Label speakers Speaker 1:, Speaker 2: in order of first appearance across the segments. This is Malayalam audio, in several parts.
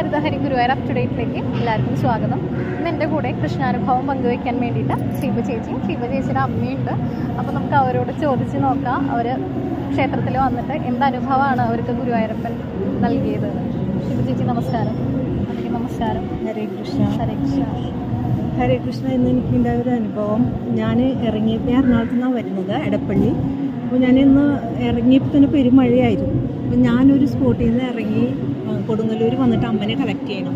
Speaker 1: ഹരിതഹരി ഗുരുവായൂർ അപ് ടു ഡേറ്റിലേക്ക് എല്ലാവർക്കും സ്വാഗതം. ഇന്ന് എൻ്റെ കൂടെ കൃഷ്ണാനുഭവം പങ്കുവയ്ക്കാൻ വേണ്ടിയിട്ട് ഷീബ ചേച്ചിയുടെ അമ്മയുണ്ട്. അപ്പോൾ നമുക്ക് അവരോട് ചോദിച്ച് നോക്കാം, അവർ ക്ഷേത്രത്തിൽ വന്നിട്ട് എന്തനുഭവമാണ് അവർക്ക് ഗുരുവായൂരപ്പൻ നൽകിയത്. ഷീബ ചേച്ചി നമസ്കാരം. നമസ്കാരം.
Speaker 2: ഹരേ കൃഷ്ണ.
Speaker 1: ഹരേ കൃഷ്ണ.
Speaker 2: ഹരേ കൃഷ്ണ. ഇന്ന് എനിക്കുണ്ടായ ഒരു അനുഭവം, ഞാൻ എറണാകുളത്ത് നിന്നാണ് വരുന്നത്, എടപ്പള്ളി. അപ്പോൾ ഞാനിന്ന് ഇറങ്ങിയപ്പോൾ തന്നെ പെരുമഴയായിരുന്നു. അപ്പോൾ ഞാനൊരു സ്പോട്ടിൽ നിന്ന് ഇറങ്ങി കൊടുങ്ങല്ലൂർ വന്നിട്ട് അമ്മനെ കളക്ട് ചെയ്യണം.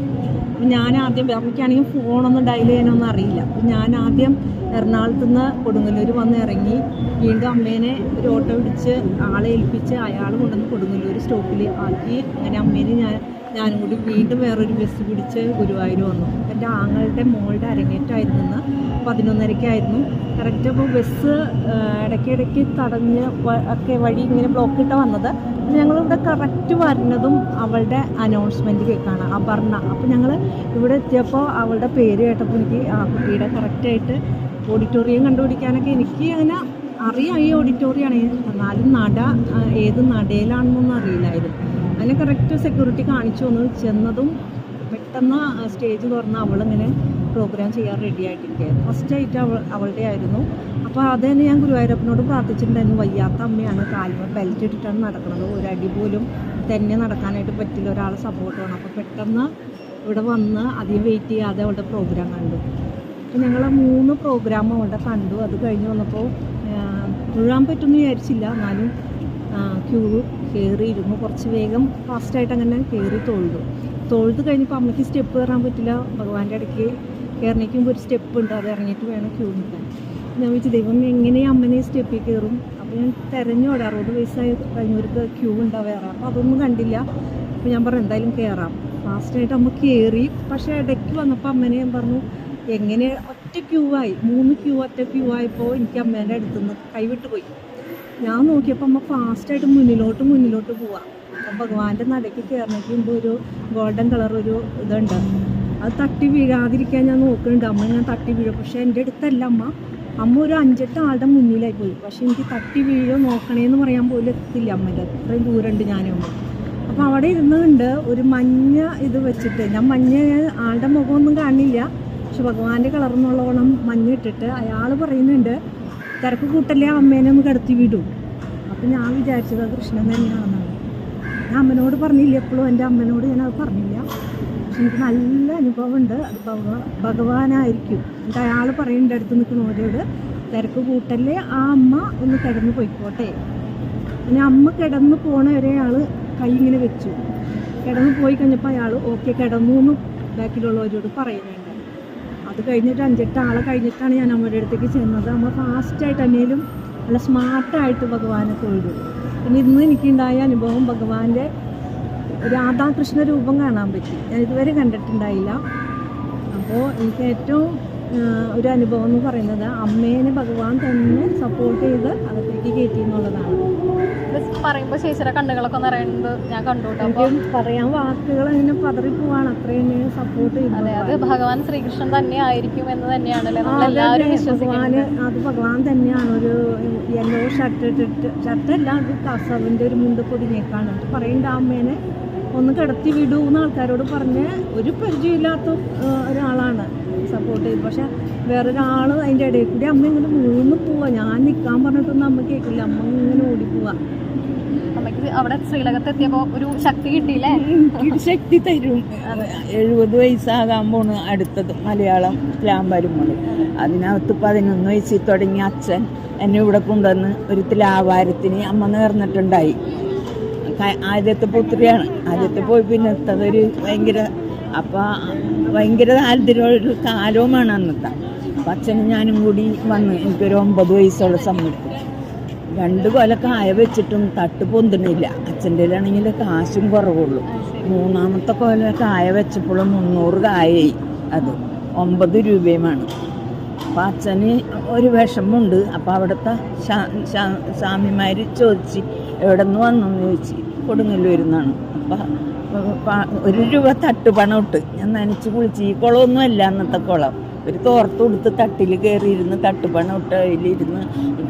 Speaker 2: അപ്പോൾ ഞാൻ ആദ്യം, അമ്മയ്ക്കാണെങ്കിൽ ഫോണൊന്നും ഡയൽ ചെയ്യാനൊന്നും അറിയില്ല. അപ്പോൾ ഞാൻ ആദ്യം എറണാകുളത്ത് നിന്ന് കൊടുങ്ങല്ലൂർ വന്ന് ഇറങ്ങി വീണ്ടും അമ്മേനെ ഒരു ഓട്ടോ പിടിച്ച് ആളെ ഏൽപ്പിച്ച് അയാൾ കൊണ്ടുവന്ന് കൊടുങ്ങല്ലൂർ സ്റ്റോപ്പിൽ ആക്കി. അങ്ങനെ അമ്മേനെ ഞാനും കൂടി വീണ്ടും വേറൊരു ബസ് പിടിച്ച് ഗുരുവായൂർ വന്നു. എൻ്റെ ആങ്ങളുടെ മോളുടെ അരങ്ങേറ്റമായിരുന്നു, 11:30 കറക്റ്റ്. അപ്പോൾ ബസ് ഇടയ്ക്കിടയ്ക്ക് തടഞ്ഞ് ഒക്കെ വഴി ഇങ്ങനെ ബ്ലോക്ക് ഇട്ട് വന്നത്. ഞങ്ങളിവിടെ കറക്റ്റ് വരുന്നതും അവളുടെ അനൗൺസ്മെൻറ്റ് കേൾക്കാണ്, അപർണ. അപ്പോൾ ഞങ്ങൾ ഇവിടെ എത്തിയപ്പോൾ അവളുടെ പേര് കേട്ടപ്പോൾ എനിക്ക് ആ കുട്ടിയുടെ കറക്റ്റായിട്ട് ഓഡിറ്റോറിയം കണ്ടുപിടിക്കാനൊക്കെ എനിക്ക് അങ്ങനെ അറിയാം ഈ ഓഡിറ്റോറിയമാണ്, എന്നാലും ഏത് നടയിലാണെന്നൊന്നും അറിയില്ലായിരുന്നു. അതിനെ കറക്റ്റ് സെക്യൂരിറ്റി കാണിച്ചു വന്ന് ചെന്നതും പെട്ടെന്ന് സ്റ്റേജ് തുറന്ന് അവളിങ്ങനെ പ്രോഗ്രാം ചെയ്യാൻ റെഡി ആയിട്ടിരിക്കുകയായിരുന്നു. ഫസ്റ്റായിട്ട് അവളുടെ ആയിരുന്നു. അപ്പോൾ അത് തന്നെ ഞാൻ ഗുരുവായൂരപ്പനോട് പ്രാർത്ഥിച്ചിട്ടുണ്ടായിരുന്നു. വയ്യാത്ത അമ്മയാണ്, കാലിന് ബെൽറ്റ് ഇട്ടിട്ടാണ് നടക്കുന്നത്, ഒരടി പോലും തന്നെ നടക്കാനായിട്ട് പറ്റില്ല, ഒരാളെ സപ്പോർട്ട് വേണം. അപ്പോൾ പെട്ടെന്ന് ഇവിടെ വന്ന് അധികം വെയിറ്റ് ചെയ്യാതെ അവളുടെ പ്രോഗ്രാം കണ്ടു. അപ്പോൾ ഞങ്ങൾ 3 പ്രോഗ്രാം അവളുടെ കണ്ടു. അത് കഴിഞ്ഞ് വന്നപ്പോൾ മുഴുവൻ പറ്റുമെന്ന് വിചാരിച്ചില്ല, എന്നാലും ക്യൂ കയറിയിരുന്നു. കുറച്ച് വേഗം ഫാസ്റ്റായിട്ട് അങ്ങനെ കയറി തൊഴുത് കഴിഞ്ഞപ്പോൾ അമ്മയ്ക്ക് സ്റ്റെപ്പ് കയറാൻ പറ്റില്ല. ഭഗവാന്റെ ഇടയ്ക്ക് കയറിനേക്കുമ്പോൾ ഒരു സ്റ്റെപ്പ് ഉണ്ട്, അത് ഇറങ്ങിയിട്ട് വേണം ക്യൂ നിൽക്കാൻ. ഞാൻ വിളിച്ചു, ദൈവം എങ്ങനെ അമ്മനെ സ്റ്റെപ്പിൽ കയറും? അപ്പോൾ ഞാൻ തിരഞ്ഞോടെ 60 വയസ്സായി കഴിഞ്ഞവർക്ക് ക്യൂ ഉണ്ടാവാറ്. അപ്പോൾ അതൊന്നും കണ്ടില്ല. അപ്പോൾ ഞാൻ പറഞ്ഞു എന്തായാലും കയറാം. ഫാസ്റ്റായിട്ട് അമ്മ കയറി. പക്ഷേ ഇടയ്ക്ക് വന്നപ്പോൾ അമ്മനെ ഞാൻ പറഞ്ഞു എങ്ങനെ ഒറ്റ ക്യൂ ആയി, 3 ഒറ്റ ക്യൂ ആയപ്പോൾ എനിക്ക് അമ്മേൻ്റെ അടുത്ത് നിന്ന് കൈവിട്ട് പോയി. ഞാൻ നോക്കിയപ്പോൾ അമ്മ ഫാസ്റ്റായിട്ട് മുന്നിലോട്ട് പോവാം. അപ്പം ഭഗവാന്റെ നടയ്ക്ക് കയറിനേക്ക് മുമ്പ് ഒരു ഗോൾഡൻ കളർ ഒരു ഇതുണ്ട്, അത് തട്ടി വീഴാതിരിക്കാൻ ഞാൻ നോക്കുന്നുണ്ട്. അമ്മ ഞാൻ തട്ടി വീഴും, പക്ഷേ എൻ്റെ അടുത്തല്ല അമ്മ ഒരു 5-8 ആളുടെ മുന്നിലായി പോയി. പക്ഷേ എനിക്ക് തട്ടി വീഴോ നോക്കണേന്ന് പറയാൻ പോലും എത്തില്ല അമ്മേൻ്റെ, അത്രയും ദൂരമുണ്ട് ഞാനും. അപ്പോൾ അവിടെ ഇരുന്നുണ്ട് ഒരു മഞ്ഞ ഇത് വെച്ചിട്ട്, ഞാൻ മഞ്ഞ ആളുടെ മുഖമൊന്നും കാണില്ല, പക്ഷെ ഭഗവാന്റെ കളർന്നുള്ളവണ്ണം മഞ്ഞ ഇട്ടിട്ട് അയാൾ പറയുന്നുണ്ട് തിരക്ക് കൂട്ടല്ലേ, അമ്മേനെ ഒന്ന് കിടത്തി വിടും. അപ്പം ഞാൻ വിചാരിച്ചത് അത് കൃഷ്ണൻ തന്നെയാണെന്നാണ്. ഞാൻ അമ്മനോട് പറഞ്ഞില്ല, എപ്പോഴും എൻ്റെ അമ്മനോട് ഞാനത് പറഞ്ഞില്ല. പക്ഷെ എനിക്ക് നല്ല അനുഭവമുണ്ട്, അത് ഭഗവാനായിരിക്കും. എന്നിട്ട് അയാൾ പറയുന്നുണ്ട് അടുത്ത് നിൽക്കുന്നവരോട് തിരക്ക് കൂട്ടല്ലേ, ആ അമ്മ ഒന്ന് കിടന്ന് പോയിക്കോട്ടെ. പിന്നെ അമ്മ കിടന്ന് പോണ വരെ അയാൾ കൈ ഇങ്ങനെ വെച്ചു. കിടന്ന് പോയി കഴിഞ്ഞപ്പോൾ അയാൾ ഓക്കെ കിടന്നു എന്ന് ബാക്കിലുള്ളവരോട് പറയുന്നുണ്ട്. അത് കഴിഞ്ഞിട്ട് 5-8 ആളെ കഴിഞ്ഞിട്ടാണ് ഞാൻ അമ്മയുടെ അടുത്തേക്ക് ചെന്നത്. അമ്മ ഫാസ്റ്റായിട്ട് എന്നേലും നല്ല സ്മാർട്ടായിട്ട് ഭഗവാനെ തൊഴുതു. പിന്നെ ഇന്ന് എനിക്കുണ്ടായ അനുഭവം, ഭഗവാന്റെ രാധാകൃഷ്ണ രൂപം കാണാൻ പറ്റി. ഞാൻ ഇതുവരെ കണ്ടിട്ടുണ്ടായില്ല. അപ്പോൾ എനിക്ക് ഏറ്റവും ഒരു അനുഭവം എന്ന് പറയുന്നത് അമ്മേനെ ഭഗവാൻ തന്നെ സപ്പോർട്ട് ചെയ്ത് അകത്തേക്ക് കയറ്റി എന്നുള്ളതാണ്.
Speaker 1: പറയുമ്പോൾ ചേച്ചിയുടെ കണ്ണുകളൊക്കെ നിറയുന്നത് ഞാൻ കണ്ടു.
Speaker 2: പറയാൻ വാക്കുകൾ അങ്ങനെ പതറിപ്പോവാണ്, അത്രയും സപ്പോർട്ട് ചെയ്തു.
Speaker 1: അത് ഭഗവാൻ ശ്രീകൃഷ്ണൻ തന്നെ ആയിരിക്കും എന്ന് തന്നെയാണല്ലേ എല്ലാവരും വിശ്വസിക്കുന്നത്.
Speaker 2: അത് ഭഗവാൻ തന്നെയാണ്. ഒരു യെല്ലോ ഷർട്ടല്ല, അത് കസവിൻ്റെ ഒരു മുണ്ട് പൊതിഞ്ഞേക്കാണ്. പറയേണ്ട അമ്മേനെ ഒന്ന് കിടത്തി വിടൂ എന്ന് ആൾക്കാരോട് പറഞ്ഞ് ഒരു പരിചയമില്ലാത്ത ഒരാളാണ് സപ്പോർട്ട് ചെയ്തു. പക്ഷെ വേറൊരാൾ അതിൻ്റെ ഇടയിൽ കൂടി അമ്മ ഇങ്ങനെ വീണ് പോവാ. ഞാൻ നിൽക്കാൻ പറഞ്ഞിട്ടൊന്നും അമ്മ കേൾക്കില്ല, അമ്മ ഇങ്ങനെ ഓടിപ്പോവാ.
Speaker 1: അമ്മയ്ക്ക് അവിടെ ശ്രീലകത്ത് എത്തിയപ്പോൾ ഒരു ശക്തി കിട്ടിയില്ലേ?
Speaker 2: ശക്തി തരും. 70 വയസ്സാകാൻ പോണ് അടുത്തത് മലയാളം സ്ലാം വരുമ്പോൾ. അതിനകത്ത് 11 വയസ്സിൽ തുടങ്ങിയ അച്ഛൻ എന്നെ ഇവിടെ കൊണ്ടുവന്ന് ഒരു തിലാവാരത്തിന് അമ്മ നേർന്നിട്ടുണ്ടായി. ആദ്യത്തെ പുത്രിയാണ്. ആദ്യത്തെ പോയി പിന്നെ എത്തതൊരു ഭയങ്കര താല്പര്യമൊരു കാലവുമാണ് അന്നത്തെ. അപ്പം അച്ഛനും ഞാനും കൂടി വന്ന് എനിക്കൊരു 9 വയസ്സുള്ള സമയത്ത് 2 കൊല കായ വെച്ചിട്ടും തട്ട് പൊന്തുന്നില്ല. അച്ഛൻ്റെ ആണെങ്കിൽ കാശും കുറവുള്ളൂ. 3ാമത്തെ കൊല കായ വെച്ചപ്പോഴും 300 കായായി, അത് 9 രൂപയുമാണ്. അപ്പം അച്ഛന് ഒരു വിഷമമുണ്ട്. അപ്പം അവിടുത്തെ സ്വാമിമാർ ചോദിച്ച് എവിടെ നിന്ന് വന്നെന്ന് ചോദിച്ച്, കൊടുങ്ങല്ലൂരിൽ. അപ്പം 1 രൂപ തട്ടുപണം ഇട്ട് ഞാൻ നനച്ച് കുളിച്ച്. ഈ കുളമൊന്നും അല്ല അന്നത്തെ കുളം, ഒരു തോർത്ത് കൊടുത്ത് തട്ടിൽ കയറിയിരുന്ന് തട്ടുപണം ഇട്ട് അതിലിരുന്ന്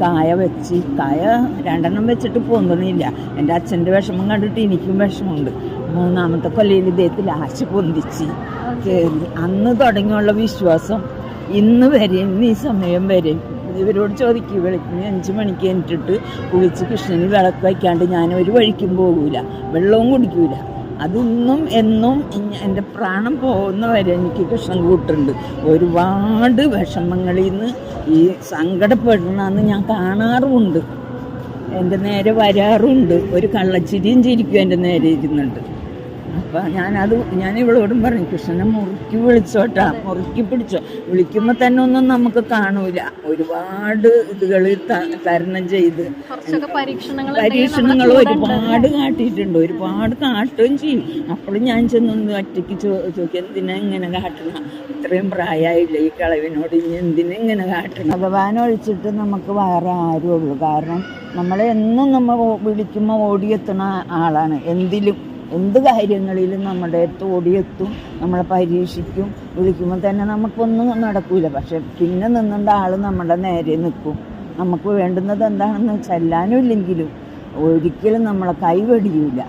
Speaker 2: കായ വെച്ച്. കായ 2 വെച്ചിട്ട് പൊന്തണില്ല. എൻ്റെ അച്ഛൻ്റെ വിഷമം കണ്ടിട്ട് എനിക്കും വിഷമമുണ്ട്.
Speaker 3: മൂന്നാമത്തെ കൊല്ലയിൽ ഇദ്ദേഹത്തിൽ ആശ പൊന്തിച്ച് കയറി. അന്ന് തുടങ്ങിയുള്ള വിശ്വാസം ഇന്ന് വരെ, ഇന്ന് ഈ സമയം വരെ ഇവരോട് ചോദിക്കും. വെളുപ്പിന് 5 മണിക്ക് എന്നിട്ടിട്ട് കുളിച്ച് കൃഷ്ണന് വിളക്ക് വയ്ക്കാണ്ട് ഞാൻ ഒരു വഴിക്കും പോകൂല, വെള്ളവും കുടിക്കൂല. അതിന്നും എന്നും എൻ്റെ പ്രാണം പോകുന്ന വരെ എനിക്ക് കൃഷ്ണൻ കൂട്ടുണ്ട്. ഒരുപാട് വിഷമങ്ങളിൽ നിന്ന് ഈ സങ്കടപ്പെടുന്നതെന്ന് ഞാൻ കാണാറുമുണ്ട്, എൻ്റെ നേരെ വരാറുണ്ട്. ഒരു കള്ളച്ചിരിയും ചിരിക്കും എൻ്റെ നേരെ ഇരുന്നുണ്ട്. അപ്പം ഞാൻ ഇവളോടും പറഞ്ഞു, കൃഷ്ണനെ മുറുക്കി വിളിച്ചോട്ടാ, മുറുക്കി പിടിച്ചോ. വിളിക്കുമ്പോൾ തന്നെ ഒന്നും നമുക്ക് കാണൂല. ഒരുപാട് ഇതുകൾ തരണം ചെയ്ത് പരീക്ഷണങ്ങൾ ഒരുപാട് കാട്ടിയിട്ടുണ്ട്, ഒരുപാട് കാട്ടുകയും ചെയ്യും. അപ്പോഴും ഞാൻ ചെന്നൊന്ന് ഒറ്റയ്ക്ക് ചോദിക്കും, എന്തിനാ ഇങ്ങനെ കാട്ടണം, ഇത്രയും പ്രായമായില്ല ഈ കളവിനോട്, ഇനി എന്തിനാ ഇങ്ങനെ കാട്ടണം. ഭഗവാൻ ഒഴിച്ചിട്ട് നമുക്ക് വേറെ ആരും ഉള്ളൂ. കാരണം നമ്മളെ എന്നും നമ്മൾ വിളിക്കുമ്പോൾ ഓടിയെത്തുന്ന ആളാണ്. എന്ത് കാര്യങ്ങളിലും നമ്മുടെ അടുത്ത് ഓടിയെത്തും, നമ്മളെ പരീക്ഷിക്കും. വിളിക്കുമ്പോൾ തന്നെ നമുക്കൊന്നും നടക്കൂല. പക്ഷെ പിന്നെ നിന്നുകൊണ്ട് ആൾ നമ്മുടെ നേരെ നിൽക്കും. നമുക്ക് വേണ്ടുന്നത് എന്താണെന്ന് ചെല്ലാനും ഇല്ലെങ്കിലും ഒരിക്കലും നമ്മളെ കൈവെടിയൂല.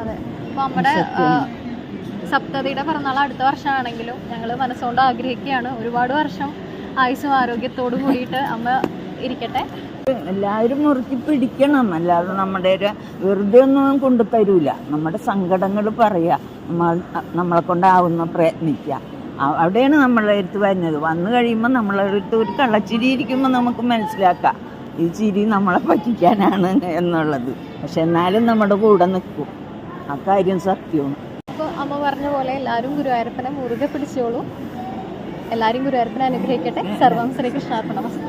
Speaker 1: അതെ. അപ്പോൾ നമ്മുടെ സപ്തതിയുടെ പിറന്നാൾ അടുത്ത വർഷമാണെങ്കിലും ഞങ്ങൾ മനസ്സുകൊണ്ട് ആഗ്രഹിക്കുകയാണ്, ഒരുപാട് വർഷം ആയുസ്സും ആരോഗ്യത്തോടു കൂടിയിട്ട് അമ്മ ഇരിക്കട്ടെ.
Speaker 3: എല്ലാവരും മുറുക്കി പിടിക്കണം, അല്ലാതെ നമ്മുടെ വെറുതെ ഒന്നും കൊണ്ടു തരൂല. നമ്മുടെ സങ്കടങ്ങൾ പറയാ, നമ്മളെ കൊണ്ടാവുന്ന പ്രയത്നിക്കുക. അവിടെയാണ് നമ്മളെ അടുത്ത് വരുന്നത്. വന്നു കഴിയുമ്പോൾ നമ്മളെ അടുത്ത് ഒരു കള്ളച്ചിരി ഇരിക്കുമ്പോൾ നമുക്ക് മനസ്സിലാക്കാം ഈ ചിരി നമ്മളെ പറ്റിക്കാനാണ് എന്നുള്ളത്. പക്ഷെ എന്നാലും നമ്മുടെ കൂടെ നിൽക്കും, ആ കാര്യം സത്യമാണ്.
Speaker 1: അപ്പോൾ അമ്മ പറഞ്ഞ പോലെ എല്ലാവരും ഗുരുവായൂരപ്പനെ മുറുകെ പിടിച്ചോളൂ. എല്ലാവരും ഗുരുവായൂരപ്പനെ അനുഗ്രഹിക്കട്ടെ. സർവം ശ്രീകൃഷ്ണാർപ്പണമസ്തു.